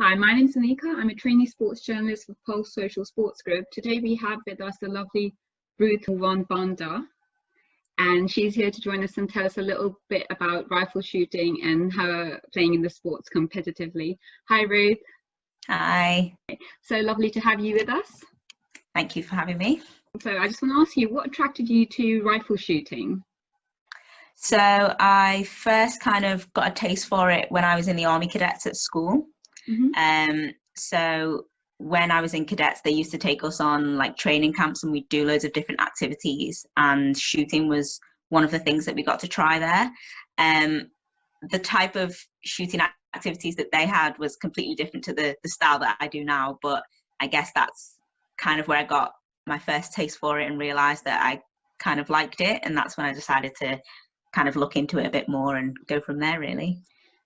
Hi, my name's Aniqa. I'm a trainee sports journalist for Pulse Social Sports Group. Today we have with us the lovely Ruth Mwandumba, and she's here to join us and tell us a little bit about rifle shooting and her playing in the sports competitively. Hi, Ruth. Hi. So lovely to have you with us. Thank you for having me. So I just want to ask you, what attracted you to rifle shooting? So I first kind of got a taste for it when I was in the Army Cadets at school. So when I was in cadets, they used to take us on like training camps and we'd do loads of different activities, and shooting was one of the things that we got to try there. The type of shooting activities that they had was completely different to the style that I do now, but I guess that's kind of where I got my first taste for it and realised that I kind of liked it, and that's when I decided to kind of look into it a bit more and go from there, really.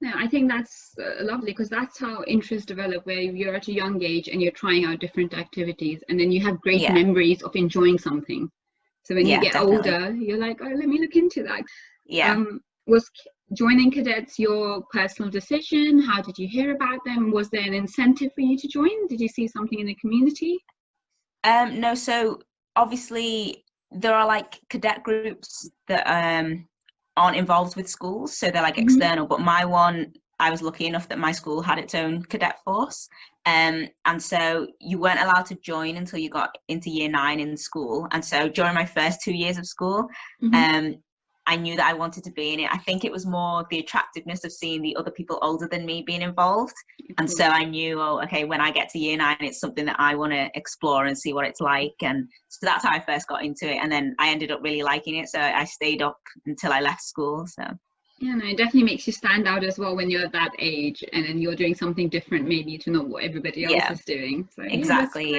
No, I think that's lovely, because that's how interests develop, where you're at a young age and you're trying out different activities, and then you have great memories of enjoying something. So when you get older, you're like, oh, let me look into that. Was joining cadets your personal decision? How did you hear about them? Was there an incentive for you to join? Did you see something in the community? No, so obviously there are like cadet groups that aren't involved with schools, so they're like external, but my one, I was lucky enough that my school had its own cadet force, and so you weren't allowed to join until you got into year 9 in school. And so during my first 2 years of school, I knew that I wanted to be in it. I think it was more the attractiveness of seeing the other people older than me being involved. And so I knew, oh, okay, when I get to year 9, it's something that I want to explore and see what it's like. And so that's how I first got into it. And then I ended up really liking it. So I stayed up until I left school. So yeah, no, it definitely makes you stand out as well when you're at that age, and then you're doing something different, maybe to know what everybody else is doing. So exactly.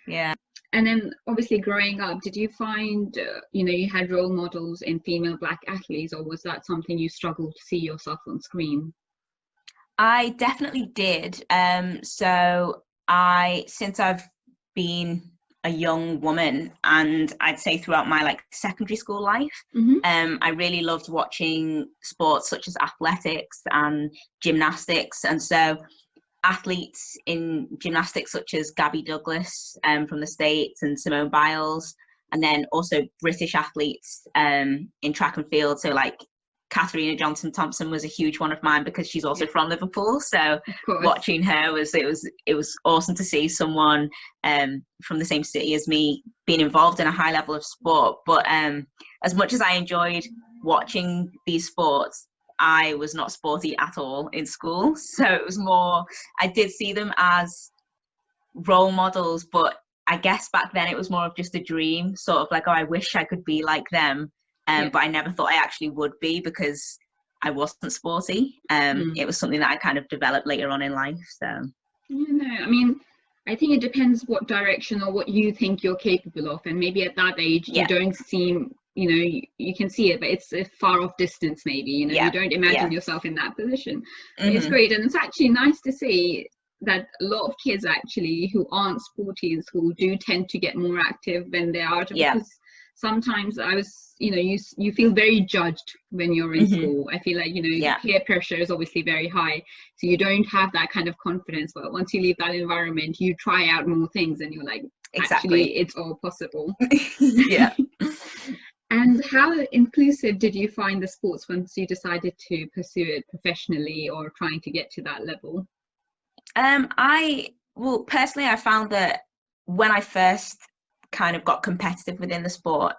Yeah. And then obviously growing up, did you find, you had role models in female Black athletes, or was that something you struggled to see yourself on screen? I definitely did. So since I've been a young woman, and I'd say throughout my like secondary school life, I really loved watching sports such as athletics and gymnastics. And so athletes in gymnastics such as Gabby Douglas from the States, and Simone Biles, and then also British athletes in track and field. So like Katharina Johnson-Thompson was a huge one of mine because she's also from Liverpool. So watching her it was awesome to see someone from the same city as me being involved in a high level of sport. But as much as I enjoyed watching these sports, I was not sporty at all in school. So it was more, I did see them as role models, but I guess back then it was more of just a dream, sort of like, oh, I wish I could be like them. But I never thought I actually would be, because I wasn't sporty. It was something that I kind of developed later on in life. So I mean, I think it depends what direction or what you think you're capable of, and maybe at that age you don't seem, you can see it, but it's a far off distance, maybe, you don't imagine yourself in that position. It's great, and it's actually nice to see that a lot of kids actually who aren't sporty in school do tend to get more active when they are, because sometimes you feel very judged when you're in school. I feel like peer pressure is obviously very high, so you don't have that kind of confidence, but once you leave that environment you try out more things and you're like, actually it's all possible. And how inclusive did you find the sports once you decided to pursue it professionally or trying to get to that level? Personally, I found that when I first kind of got competitive within the sport,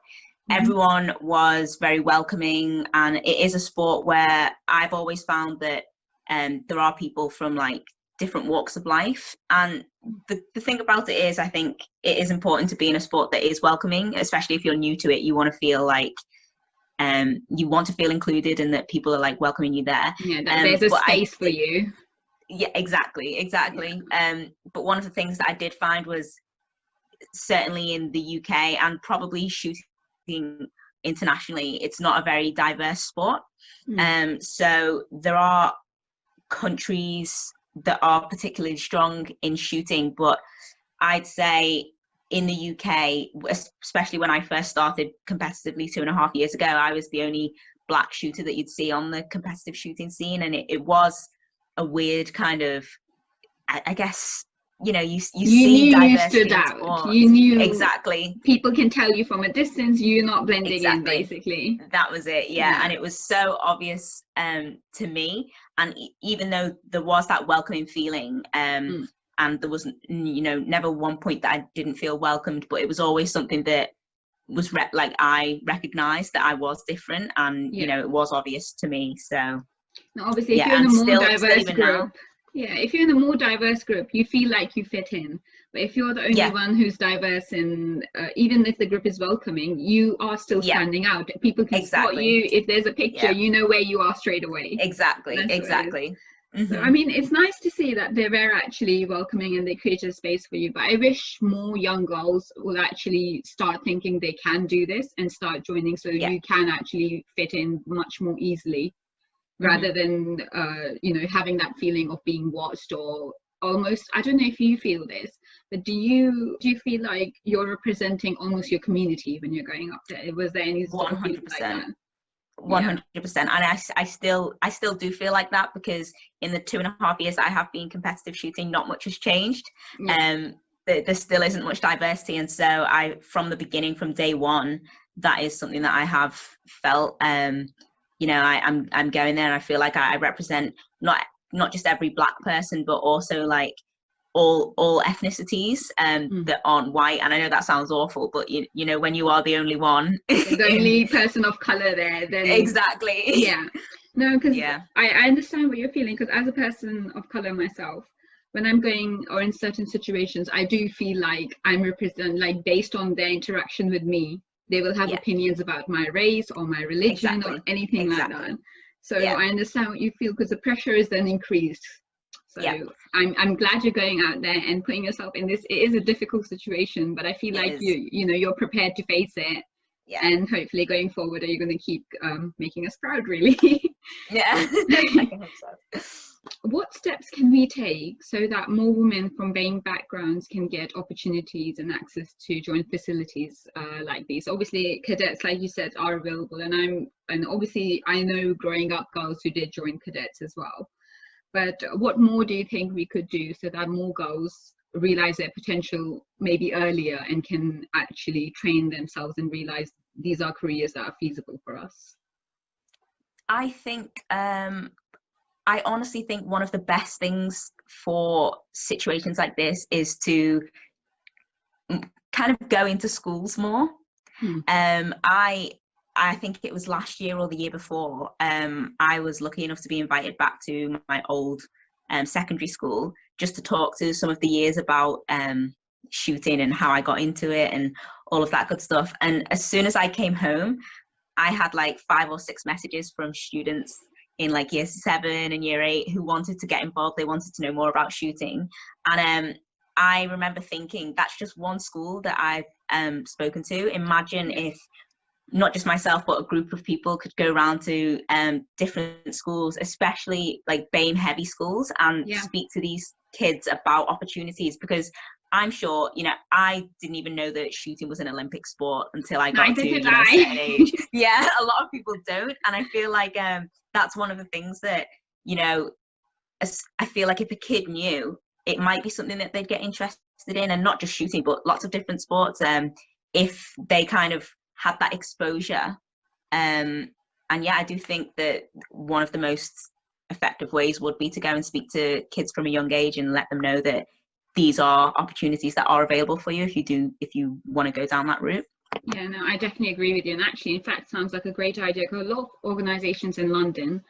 everyone was very welcoming, and it is a sport where I've always found that there are people from like different walks of life. And the thing about it is, I think it is important to be in a sport that is welcoming, especially if you're new to it. You want to feel like you want to feel included, and that people are like welcoming you there. There's a space for you. Exactly. But one of the things that I did find was, certainly in the UK and probably shooting internationally, it's not a very diverse sport. So there are countries that are particularly strong in shooting, but I'd say in the UK, especially when I first started competitively 2.5 years ago, I was the only Black shooter that you'd see on the competitive shooting scene, and it was a weird kind of I guess, you see diversity you stood out. You knew exactly. People can tell you from a distance you're not blending in, basically. That was it. Yeah. And it was so obvious to me. And even though there was that welcoming feeling, and there was never one point that I didn't feel welcomed, but it was always something that was I recognized that I was different, and it was obvious to me. So now, obviously, if you're in a more diverse group, if you're in a more diverse group, you feel like you fit in. But if you're the only one who's diverse, and even if the group is welcoming, you are still standing out. People can spot you. If there's a picture, you know where you are straight away. Exactly. So I mean, it's nice to see that they were actually welcoming and they created a space for you, but I wish more young girls will actually start thinking they can do this and start joining, so you can actually fit in much more easily, rather than having that feeling of being watched, or almost, I don't know if you feel this, but do you feel like you're representing almost your community when you're going up there? Was there any sort of feeling like that? 100%. And I still do feel like that, because in the 2.5 years I have been competitive shooting, not much has changed. There still isn't much diversity, and so from the beginning, from day one, that is something that I have felt. I'm going there and I feel like I represent not just every Black person, but also like all ethnicities that aren't white. And I know that sounds awful, but when you are the only one, the only person of color there, then exactly. No, because I understand what you're feeling, because as a person of color myself, when I'm going or in certain situations, I do feel like I'm represented, like based on their interaction with me, they will have opinions about my race or my religion or anything like that. So I understand what you feel, because the pressure is then increased. So I'm glad you're going out there and putting yourself in this. It is a difficult situation, but I feel like you're prepared to face it. And hopefully going forward, are you going to keep making us proud, really? I can hope so. What steps can we take so that more women from BAME backgrounds can get opportunities and access to join facilities like these? Obviously, cadets, like you said, are available, and obviously I know growing up girls who did join cadets as well. But what more do you think we could do so that more girls realize their potential maybe earlier and can actually train themselves and realize these are careers that are feasible for us? I think I honestly think one of the best things for situations like this is to kind of go into schools more. I think it was last year or the year before, I was lucky enough to be invited back to my old secondary school just to talk to some of the years about shooting and how I got into it and all of that good stuff. And as soon as I came home, I had like 5 or 6 messages from students in like year 7 and year 8 who wanted to get involved. They wanted to know more about shooting. And I remember thinking, that's just one school that I've spoken to. Imagine if not just myself, but a group of people could go around to different schools, especially like BAME heavy schools, and speak to these kids about opportunities. Because I'm sure, I didn't even know that shooting was an Olympic sport until I got to a certain age. A lot of people don't. And I feel like that's one of the things that, I feel like if a kid knew, it might be something that they'd get interested in, and not just shooting, but lots of different sports, if they kind of had that exposure. And I do think that one of the most effective ways would be to go and speak to kids from a young age and let them know that these are opportunities that are available for you if you want to go down that route. Yeah, no, I definitely agree with you. And actually, in fact, sounds like a great idea, because a lot of organizations in London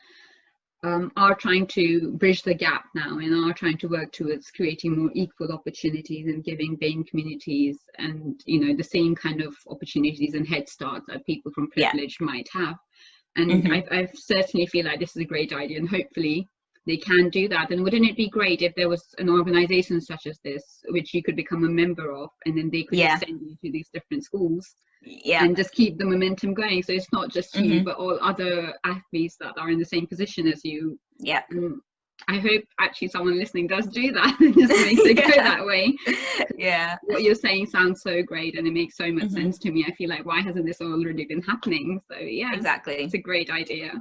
are trying to bridge the gap now and are trying to work towards creating more equal opportunities and giving BAME communities and the same kind of opportunities and head starts that people from privilege might have. And I certainly feel like this is a great idea, and hopefully they can do that. And wouldn't it be great if there was an organization such as this which you could become a member of, and then they could send you to these different schools and just keep the momentum going, so it's not just you but all other athletes that are in the same position as you. I hope actually someone listening does do that and just makes it go that way. What you're saying sounds so great, and it makes so much sense to me. I feel like, why hasn't this already been happening? So exactly, it's a great idea.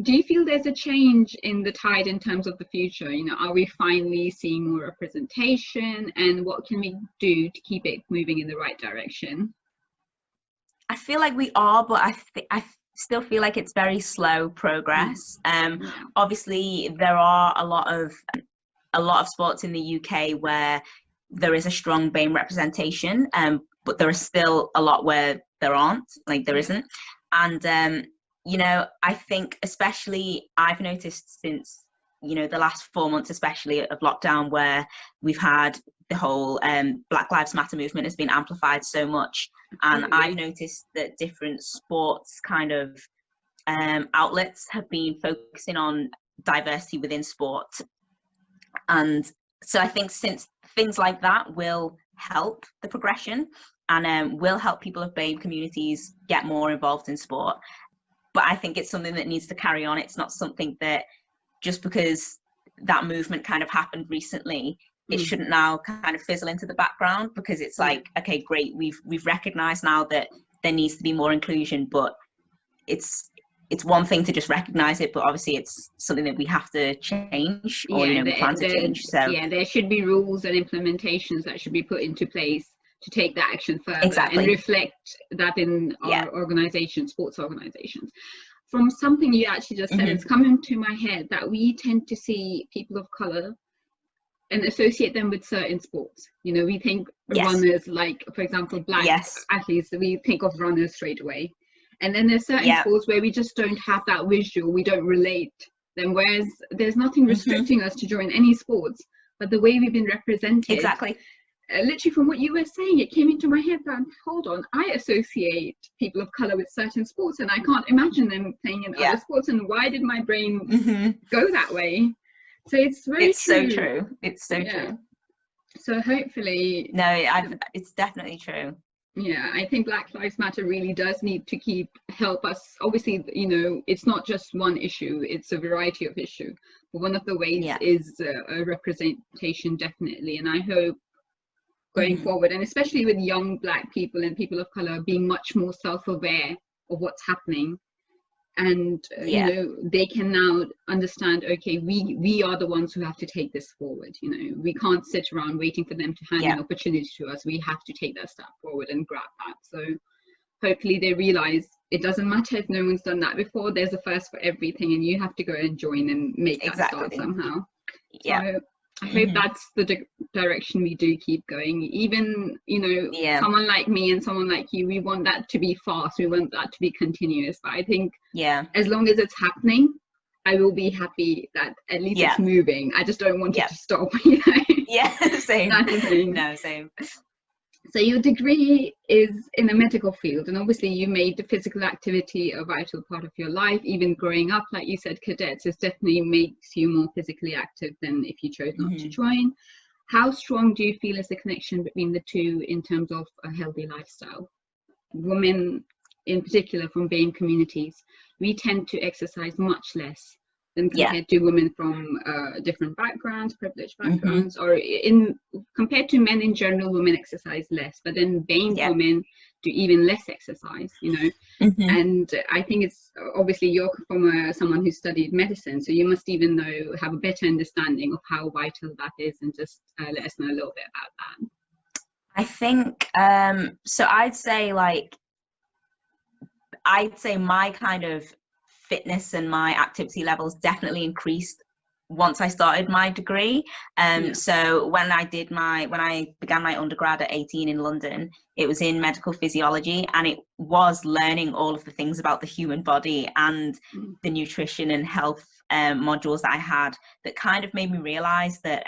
do you feel there's a change in the tide in terms of the future? You know, are we finally seeing more representation, and what can we do to keep it moving in the right direction? I feel like we are, but I still feel like it's very slow progress. Obviously there are a lot of sports in the UK where there is a strong BAME representation, but there is still a lot where there aren't, like there isn't. And you know, I think especially I've noticed since, you know, the last 4 months, especially of lockdown, where we've had the whole Black Lives Matter movement has been amplified so much. And I've noticed that different sports kind of outlets have been focusing on diversity within sport. And so I think since things like that will help the progression and will help people of BAME communities get more involved in sport. But I think it's something that needs to carry on. It's not something that just because that movement kind of happened recently, it shouldn't now kind of fizzle into the background, because it's like, okay, great, we've recognized now that there needs to be more inclusion, but it's one thing to just recognize it, but obviously it's something that we have to change, or we plan to change. So there should be rules and implementations that should be put into place to take that action further and reflect that in our organizations, sports organizations. From something you actually just said, it's coming to my head that we tend to see people of color and associate them with certain sports. You know, we think runners, like for example black athletes, we think of runners straight away, and then there's certain sports where we just don't have that visual, we don't relate them, whereas there's nothing restricting us to join any sports, but the way we've been represented. Literally from what you were saying, it came into my head that, hold on, I associate people of color with certain sports and I can't imagine them playing in other sports, and why did my brain go that way? So it's very true. So true. It's so true. So hopefully it's definitely true. Yeah, I think Black Lives Matter really does need to help us. Obviously, you know, it's not just one issue, it's a variety of issues, but one of the ways is a representation, definitely. And I hope going forward, and especially with young black people and people of color, being much more self-aware of what's happening, and you know, they can now understand, okay, we are the ones who have to take this forward. You know, we can't sit around waiting for them to hand an opportunity to us. We have to take that step forward and grab that. So hopefully they realize it doesn't matter if no one's done that before, there's a first for everything, and you have to go and join and make that start somehow. So I hope that's the direction we do keep going. Even, you know, someone like me and someone like you, we want that to be fast, we want that to be continuous. But I think as long as it's happening, I will be happy that at least it's moving. I just don't want it to stop, you know. Same. That's the thing. No, same. So your degree is in the medical field, and obviously you made the physical activity a vital part of your life. Even growing up, like you said, cadets, it definitely makes you more physically active than if you chose not to join. How strong do you feel is the connection between the two in terms of a healthy lifestyle? Women in particular from BAME communities, we tend to exercise much less than compared to women from different backgrounds, privileged backgrounds, or compared to men in general, women exercise less, but then BAME women do even less exercise, you know. And I think it's obviously you're from someone who studied medicine, so you must even have a better understanding of how vital that is, and just let us know a little bit about that. I think so I'd say my kind of fitness and my activity levels definitely increased once I started my degree. So when I began my undergrad at 18 in London, it was in medical physiology, and it was learning all of the things about the human body and the nutrition and health modules that I had that kind of made me realize that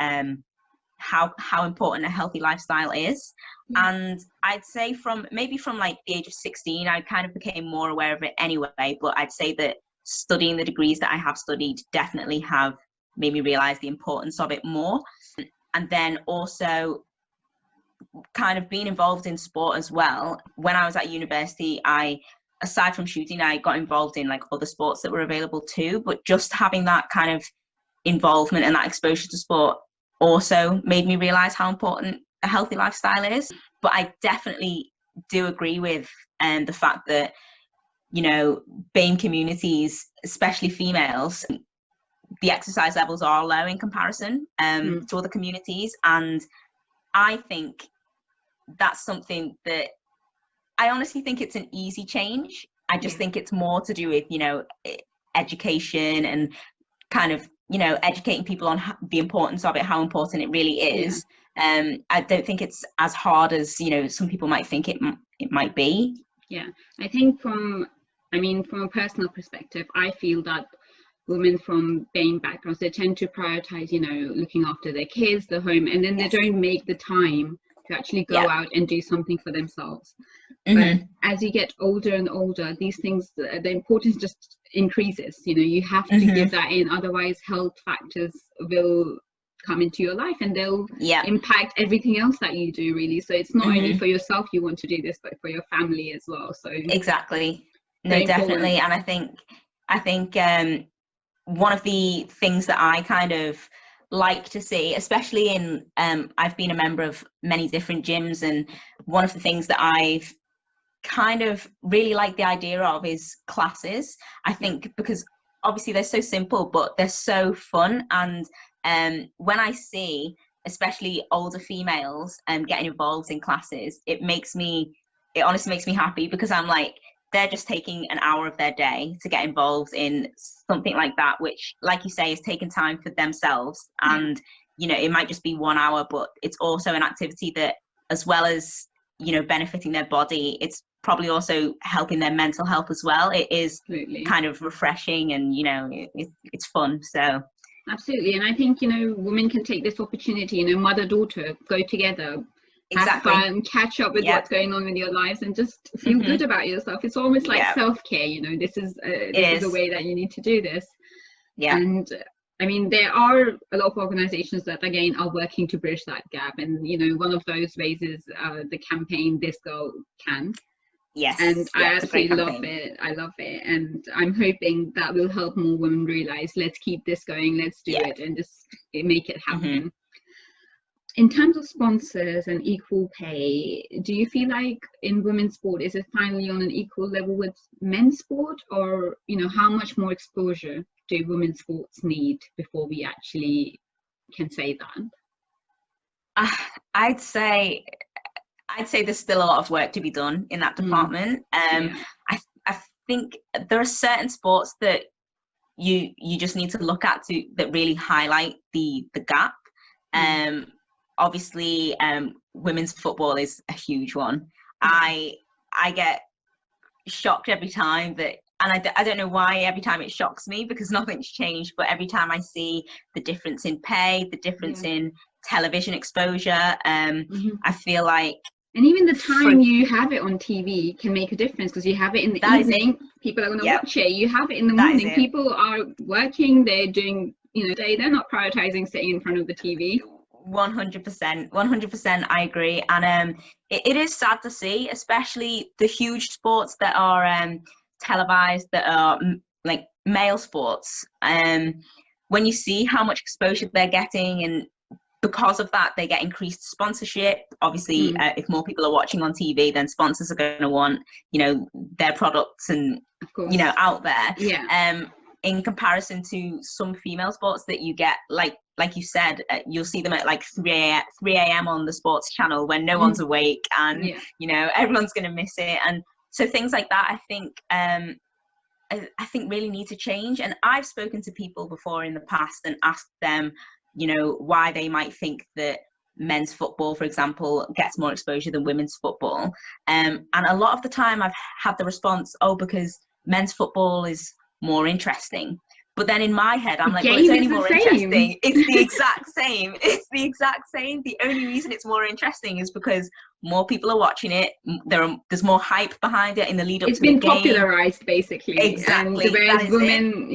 how important a healthy lifestyle is. And I'd say from like the age of 16, I kind of became more aware of it anyway, but I'd say that studying the degrees that I have studied definitely have made me realize the importance of it more. And then also kind of being involved in sport as well. When I was at university, aside from shooting, I got involved in like other sports that were available too, but just having that kind of involvement and that exposure to sport also made me realize how important a healthy lifestyle is. But I definitely do agree with the fact that you know, BAME communities, especially females, the exercise levels are low in comparison to other communities. And I think that's something that I honestly think it's an easy change. I just think it's more to do with, you know, education and kind of, you know, educating people on the importance of it, how important it really is. I don't think it's as hard as, you know, some people might think it might be. Yeah, I think from a personal perspective, I feel that women from BAME backgrounds, they tend to prioritize, you know, looking after their kids, the home, and then they don't make the time to actually go out and do something for themselves. But as you get older and older, these things, the importance just increases. You know, you have to give that in, otherwise health factors will come into your life and they'll impact everything else that you do, really. So it's not only for yourself you want to do this, but for your family as well. So exactly. No, definitely. And I think one of the things that I kind of like to see, especially in I've been a member of many different gyms, and one of the things that I've kind of really like the idea of is classes. I think because obviously they're so simple, but they're so fun. And when I see especially older females getting involved in classes, it honestly makes me happy, because I'm like, they're just taking an hour of their day to get involved in something like that, which, like you say, is taking time for themselves. And, you know, it might just be 1 hour, but it's also an activity that, as well as, you know, benefiting their body, it's probably also helping their mental health as well. It is kind of refreshing, and, you know, it's fun. So absolutely. And I think, you know, women can take this opportunity, you know, mother-daughter, go together, have fun, catch up with what's going on in your lives, and just feel good about yourself. It's almost like self-care, you know. This is the way that you need to do this. And I mean, there are a lot of organizations that, again, are working to bridge that gap, and, you know, one of those ways is the campaign This Girl Can. And I absolutely love it. I love it, and I'm hoping that will help more women realize, let's keep this going, let's do it, and just make it happen. In terms of sponsors and equal pay, do you feel like in women's sport, is it finally on an equal level with men's sport? Or, you know, how much more exposure do women's sports need before we actually can say that? I'd say there's still a lot of work to be done in that department. I think there are certain sports that you just need to look at that really highlight the gap. Obviously, women's football is a huge one. I get shocked every time that, and I don't know why every time it shocks me, because nothing's changed, but every time I see the difference in pay, the difference in television exposure, I feel like, and even the time you have it on TV can make a difference, because you have it in the evening, people are going to watch it. You have it in the morning, people are working, they're doing, you know, they're not prioritizing sitting in front of the TV. 100%, I agree. And it is sad to see, especially the huge sports that are televised, that are like male sports, when you see how much exposure they're getting, and because of that they get increased sponsorship. Obviously, if more people are watching on TV, then sponsors are going to want, you know, their products and, you know, out there. In comparison to some female sports that you get, like you said, you'll see them at like 3 a.m. on the sports channel when no one's awake, and you know, everyone's going to miss it. And so things like that, I think really need to change. And I've spoken to people before in the past and asked them, you know, why they might think that men's football, for example, gets more exposure than women's football. And a lot of the time I've had the response, oh, because men's football is more interesting. But then in my head, I'm like, well, it's only more interesting. It's the exact same. It's the exact same. The only reason it's more interesting is because more people are watching it. There's more hype behind it in the lead up to the game. It's been popularized, basically. Exactly. Whereas women,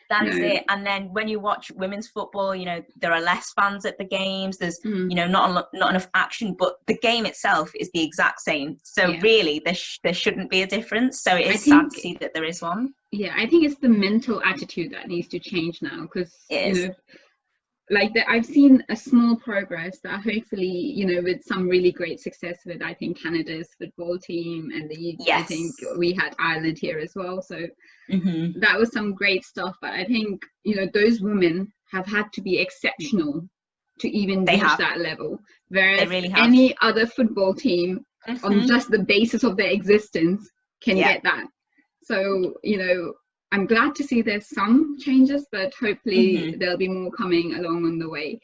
that is it. And then when you watch women's football, you know, there are less fans at the games. There's, you know, not enough action, but the game itself is the exact same. So really, there shouldn't be a difference. So it is sad to see that there is one. Yeah, I think it's the mental attitude that needs to change now, because, you know, like that, I've seen a small progress that hopefully, you know, with some really great success with, I think, Canada's football team, and I think we had Ireland here as well. So that was some great stuff. But I think, you know, those women have had to be exceptional to even reach that level. Whereas any other football team on just the basis of their existence can get that. So, you know, I'm glad to see there's some changes, but hopefully there'll be more coming along on the way.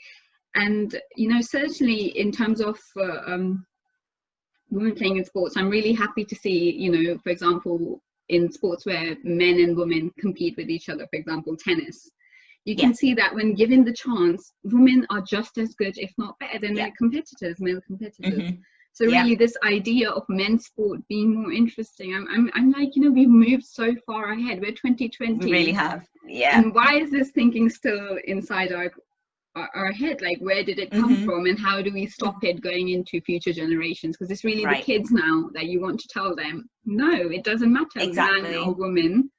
And, you know, certainly in terms of women playing in sports, I'm really happy to see, you know, for example, in sports where men and women compete with each other, for example, tennis, you can see that when given the chance, women are just as good, if not better, than their competitors, male competitors. So really this idea of men's sport being more interesting, I'm like, you know, we've moved so far ahead. We're 2020. We really have. And why is this thinking still inside our head? Like, where did it come from, and how do we stop it going into future generations? Because it's really the kids now that you want to tell them, no, it doesn't matter, man or woman.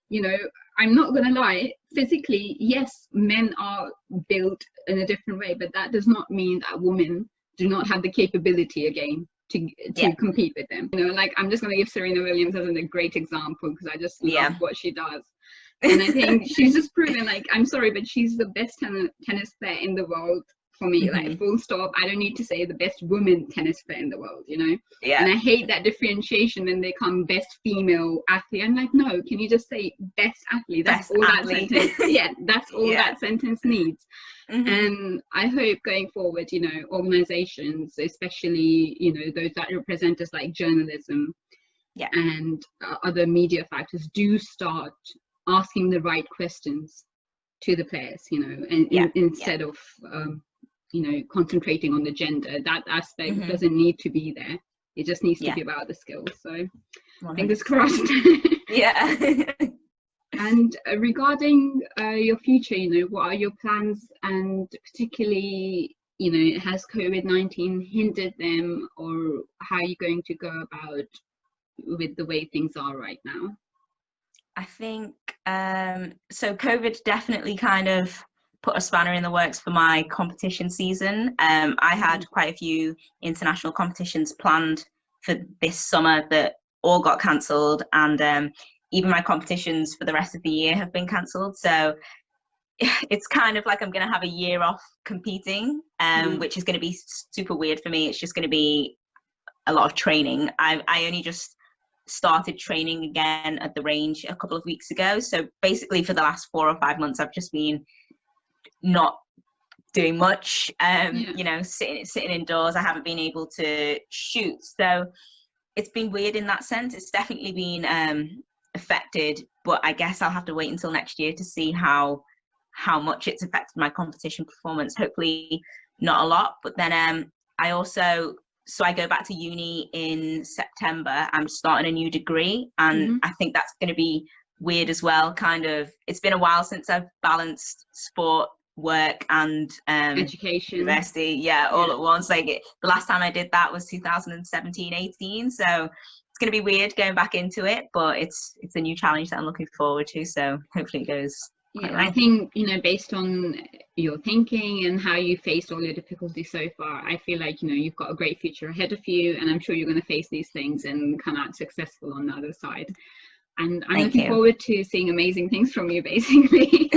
You know, I'm not going to lie, physically, yes, men are built in a different way, but that does not mean that women do not have the capability again to compete with them. You know, like, I'm just going to give Serena Williams as a great example, because I just love what she does. And I think she's just proven, like, I'm sorry, but she's the best tennis player in the world for me, like, full stop. I don't need to say the best woman tennis player in the world, you know? And I hate that differentiation when they come best female athlete. I'm like, no, can you just say best athlete? That's all that sentence. That's all that sentence needs. And I hope going forward, you know, organizations, especially, you know, those that represent us, like journalism and other media factors, do start asking the right questions to the players, you know, and instead of you know, concentrating on the gender. That aspect doesn't need to be there. It just needs to be about the skills. So 100%. Fingers crossed. And regarding your future, you know, what are your plans? And particularly, you know, has COVID-19 hindered them, or how are you going to go about with the way things are right now? I think so COVID definitely kind of put a spanner in the works for my competition season. I had quite a few international competitions planned for this summer that all got cancelled, and even my competitions for the rest of the year have been cancelled. So it's kind of like I'm going to have a year off competing, which is going to be super weird for me. It's just going to be a lot of training. I only just started training again at the range a couple of weeks ago. So basically for the last 4 or 5 months, I've just been not doing much, you know, sitting indoors. I haven't been able to shoot. So it's been weird in that sense. It's definitely been affected, but I guess I'll have to wait until next year to see how much it's affected my competition performance. Hopefully not a lot, but then I also, so I go back to uni in September. I'm starting a new degree, and I think that's going to be weird as well. Kind of, it's been a while since I've balanced sport, work, and education, university, all at once. Like the last time I did that was 2017-18, so it's going to be weird going back into it, but it's a new challenge that I'm looking forward to, so hopefully it goes well. I think, you know, based on your thinking and how you faced all your difficulties so far, I feel like, you know, you've got a great future ahead of you, and I'm sure you're going to face these things and come out successful on the other side. And I'm looking forward to seeing amazing things from you, basically.